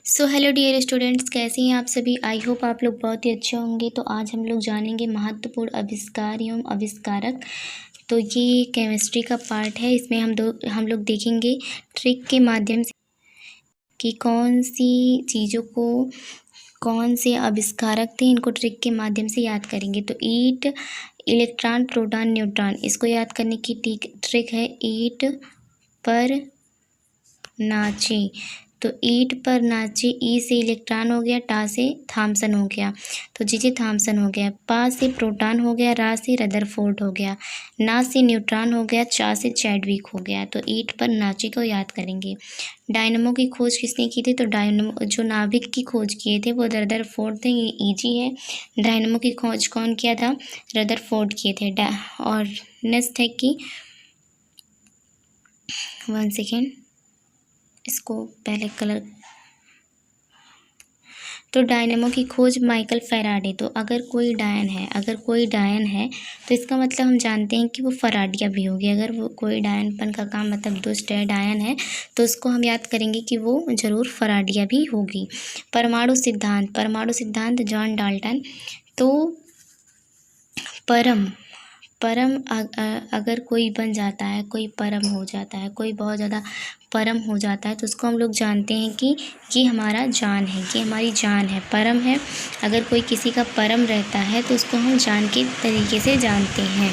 So hello dear students, कैसे हैं आप सभी। आई होप आप लोग बहुत ही अच्छे होंगे। तो आज हम लोग जानेंगे महत्वपूर्ण आविष्कार एवं आविष्कारक। तो ये केमिस्ट्री का पार्ट है। इसमें हम लोग देखेंगे ट्रिक के माध्यम से कि कौन सी चीज़ों को कौन से आविष्कारक थे, इनको ट्रिक के माध्यम से याद करेंगे। तो ईट, इलेक्ट्रॉन, प्रोटॉन, न्यूट्रॉन, इसको याद करने की ट्रिक है ईट पर नाचे। तो ईट पर नाचे, ई से इलेक्ट्रॉन हो गया, टा से थॉमसन हो गया, तो जी थॉमसन हो गया। पा से प्रोटॉन हो गया, रा से रदरफोर्ड हो गया, ना से न्यूट्रॉन हो गया, चा से चैडविक हो गया। तो ईट पर नाचे को याद करेंगे। डायनमो की खोज किसने की थी? तो डायनमो जो नाभिक की खोज किए थे वो रदरफोर्ड थे। ये ईजी है। डायनमो की खोज कौन किया था? रदरफोर्ड किए थे। और नेक्स्ट है कि 1 सेकेंड, इसको पहले कलर। तो डायनेमो की खोज माइकल फैराडे। तो अगर कोई डायन है तो इसका मतलब हम जानते हैं कि वो फराडिया भी होगी। अगर वो कोई डायनपन का काम मतलब दुष्ट है, डायन है, तो उसको हम याद करेंगे कि वो ज़रूर फराडिया भी होगी। परमाणु सिद्धांत जॉन डाल्टन। तो परम अगर कोई बन जाता है, कोई परम हो जाता है, कोई बहुत ज़्यादा परम हो जाता है, तो उसको हम लोग जानते हैं कि ये हमारा जान है, ये हमारी जान है, परम है। अगर कोई किसी का परम रहता है तो उसको हम जान के तरीके से जानते हैं।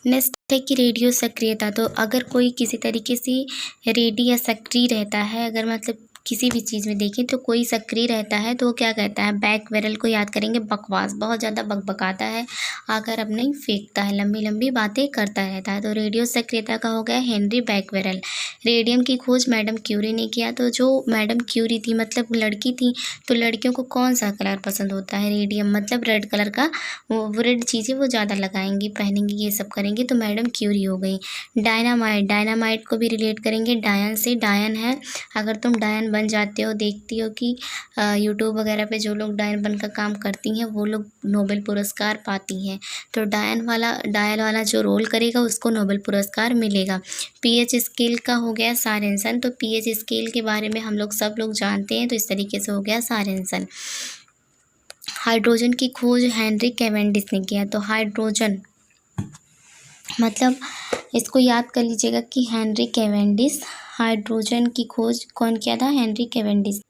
नेक्स्ट है कि रेडियो सक्रियता। तो अगर कोई किसी तरीके से रेडी या सक्रिय रहता है, अगर मतलब किसी भी चीज़ में देखें तो कोई सक्रिय रहता है तो वो क्या कहता है? बैक बैरल को याद करेंगे। बकवास, बहुत ज़्यादा बकबकाता है, आकर अब नहीं फेंकता है, लंबी लंबी बातें करता रहता है। तो रेडियो सक्रियता का हो गया हेनरी बैकवेरल। रेडियम की खोज मैडम क्यूरी ने किया। तो जो मैडम क्यूरी थी मतलब लड़की थी, तो लड़कियों को कौन सा कलर पसंद होता है? रेडियम, मतलब रेड कलर का। वो रेड चीज़ें वो ज़्यादा लगाएंगी, पहनेंगी, ये सब करेंगी। तो मैडम क्यूरी हो गई। डायनामाइट को भी रिलेट करेंगे डायन से। डायन है, अगर तुम डायन बन जाते हो, देखती हो कि यूट्यूब वगैरह पे जो लोग डायन बनकर काम करती हैं वो लोग नोबेल पुरस्कार पाती हैं। तो डायन वाला जो रोल करेगा उसको नोबेल पुरस्कार मिलेगा। पीएच स्केल का हो गया सारेंसन। तो पीएच स्केल के बारे में हम लोग सब लोग जानते हैं। तो इस तरीके से हो गया सारेंसन। हाइड्रोजन की खोज हेनरी कैवेंडिश ने किया। तो हाइड्रोजन मतलब इसको याद कर लीजिएगा कि हेनरी कैवेंडिश। हाइड्रोजन की खोज कौन किया था? Henry Cavendish.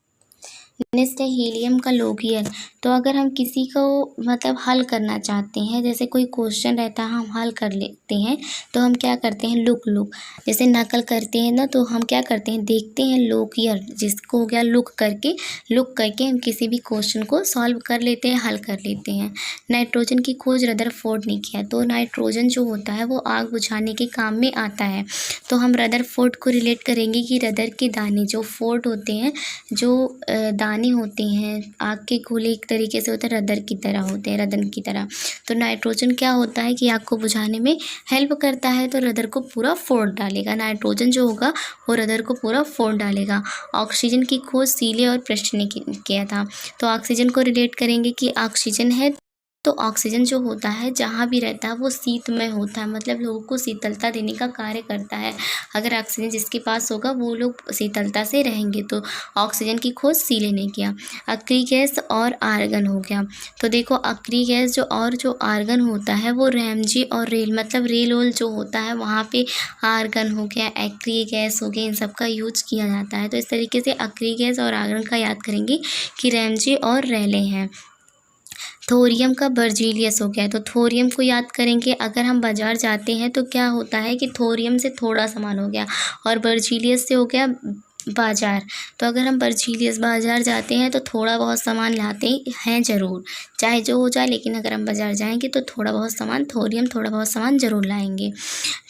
नेक्स्ट है हीलियम का लोगियर। तो अगर हम किसी को मतलब हल करना चाहते हैं, जैसे कोई क्वेश्चन रहता है, हम हल कर लेते हैं, तो हम क्या करते हैं? लुक जैसे नकल करते हैं ना, तो हम क्या करते हैं? देखते हैं लोगियर, जिसको हो गया लुक करके हम किसी भी क्वेश्चन को सॉल्व कर लेते हैं, हल कर लेते हैं। नाइट्रोजन की खोज रदरफोर्ड ने किया। तो नाइट्रोजन जो होता है वो आग बुझाने के काम में आता है। तो हम रदरफोर्ड को रिलेट करेंगे कि रदर के दाने जो फोर्ड होते हैं, जो दाने होते हैं आग के गोले, एक तरीके से होते हैं रदर की तरह, होते हैं रदन की तरह। तो नाइट्रोजन क्या होता है कि आग को बुझाने में हेल्प करता है, तो रदर को पूरा फोड़ डालेगा। नाइट्रोजन जो होगा वो रदर को पूरा फोड़ डालेगा। ऑक्सीजन की खोज सीले और प्रेस्ट ने किया था। तो ऑक्सीजन को रिलेट करेंगे कि ऑक्सीजन है, तो ऑक्सीजन जो होता है जहाँ भी रहता है वो शीतमय होता है, मतलब लोगों को शीतलता देने का कार्य करता है। अगर ऑक्सीजन जिसके पास होगा वो लोग शीतलता से रहेंगे। तो ऑक्सीजन की खोज सीले ने किया। अक्रिय गैस और आर्गन हो गया। तो देखो अक्रिय गैस जो आर्गन होता है वो रैमजी और रेल, मतलब रेल ओल जो होता है वहाँ पे आर्गन हो गया, अक्रिय गैस हो गया, इन सब का यूज किया जाता है। तो इस तरीके से अक्रिय गैस और आर्गन का याद करेंगे कि रैमजी और रेले हैं। थोरियम का बर्जीलियस हो गया। तो थोरियम को याद करेंगे, अगर हम बाज़ार जाते हैं तो क्या होता है कि थोरियम से थोड़ा सामान हो गया और बर्जीलियस से हो गया बाज़ार। तो अगर हम बर्जीलियस बाज़ार जाते हैं तो थोड़ा बहुत सामान लाते हैं ज़रूर, चाहे जो हो जाए, लेकिन अगर हम बाज़ार जाएंगे तो थोड़ा बहुत सामान, थोरियम थोड़ा बहुत सामान ज़रूर लाएंगे।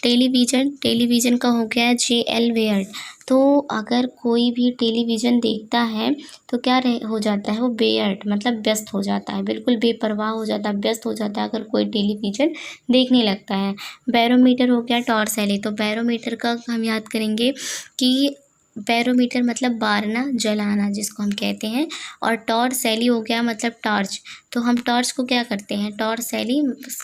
टेलीविज़न का हो गया J.L. वेयर्ड। तो अगर कोई भी टेलीविज़न देखता है तो क्या हो जाता है? वो बेयर्ड, मतलब व्यस्त हो जाता है, बिल्कुल बेपरवाह हो जाता है, व्यस्त हो जाता है अगर कोई टेलीविज़न देखने लगता है। बैरोमीटर हो गया टॉर्सैले। तो बैरोमीटर का हम याद करेंगे कि बैरोमीटर मतलब बारना, जलाना जिसको हम कहते हैं। और टॉर्च सैली हो गया मतलब टॉर्च। तो हम टॉर्च को क्या करते हैं, टॉर्च सैली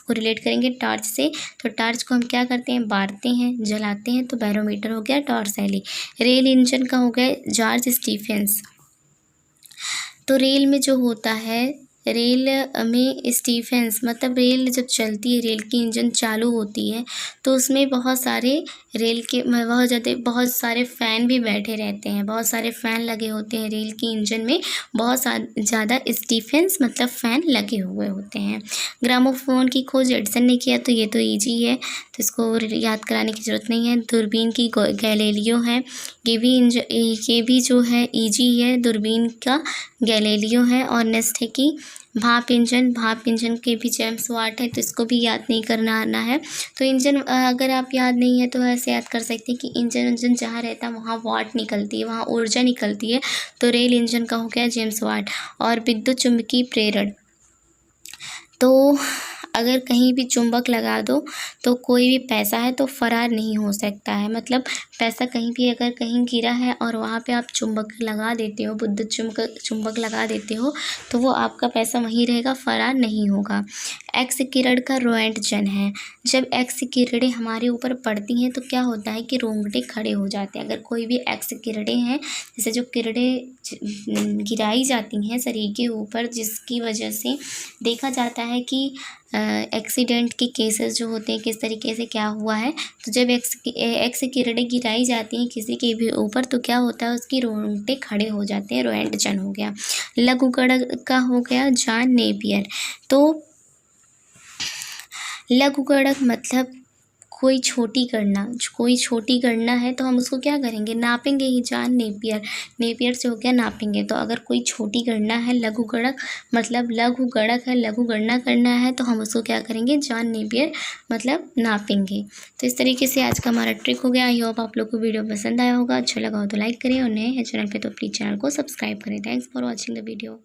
को रिलेट करेंगे टॉर्च से, तो टॉर्च को हम क्या करते हैं, बारते हैं, जलाते हैं। तो बैरोमीटर हो गया टॉर्च सैली। रेल इंजन का हो गया जॉर्ज स्टीफेंस। तो रेल में जो होता है, रेल में स्टीफेंस मतलब रेल जब चलती है, रेल की इंजन चालू होती है, तो उसमें बहुत सारे रेल के बहुत सारे फ़ैन भी बैठे रहते हैं, बहुत सारे फ़ैन लगे होते हैं रेल की इंजन में, बहुत ज़्यादा स्टीफेंस मतलब फ़ैन लगे हुए होते हैं। ग्रामोफोन की खोज एडिसन ने किया, तो ये तो ईजी है, तो इसको याद कराने की ज़रूरत नहीं है। दूरबीन की गैलीलियो है, ये भी जो है ईजी है, दूरबीन का गैलीलियो है। और नेक्स्ट है कि भाप इंजन के भी जेम्स वाट है, तो इसको भी याद नहीं करना आना है। तो इंजन अगर आप याद नहीं है तो ऐसे याद कर सकते हैं कि इंजन जहाँ रहता है वहाँ वाट निकलती है, वहाँ ऊर्जा निकलती है। तो रेल इंजन का हो गया जेम्स वाट। और विद्युत चुम्बकीय प्रेरण, तो अगर कहीं भी चुंबक लगा दो तो कोई भी पैसा है तो फरार नहीं हो सकता है। मतलब पैसा कहीं भी अगर कहीं गिरा है और वहाँ पे आप चुंबक लगा देते हो, विद्युत चुंबक लगा देते हो, तो वो आपका पैसा वहीं रहेगा, फरार नहीं होगा। एक्स किरण का रोएंटजन है। जब एक्स किरणें हमारे ऊपर पड़ती हैं तो क्या होता है कि रोंगटे खड़े हो जाते हैं। अगर कोई भी एक्स किरणें हैं, जैसे जो किरणें गिराई जाती हैं शरीर के ऊपर, जिसकी वजह से देखा जाता है कि एक्सीडेंट के केसेस जो होते हैं किस तरीके से क्या हुआ है। तो जब एक्स किरणें गिराई जाती हैं किसी के भी ऊपर, तो क्या होता है, उसकी रोंगटे खड़े हो जाते हैं, रोएंटजन हो गया। लघुगणक का हो गया जॉन नेपियर। तो लघुगणक मतलब कोई छोटी गणना है तो हम उसको क्या करेंगे, नापेंगे ही। जॉन नेपियर से हो गया नापेंगे। तो अगर कोई छोटी गणना है, लघुगणक मतलब लघुगणक है, लघु गणना करना है, तो हम उसको क्या करेंगे, जॉन नेपियर मतलब नापेंगे। तो इस तरीके से आज का हमारा ट्रिक हो गया। आई होप आप लोग को वीडियो पसंद आया होगा। अच्छा लगा हो तो लाइक करें, और नए हैं चैनल पे तो प्लीज़ चैनल को सब्सक्राइब करें। Thanks for watching the video.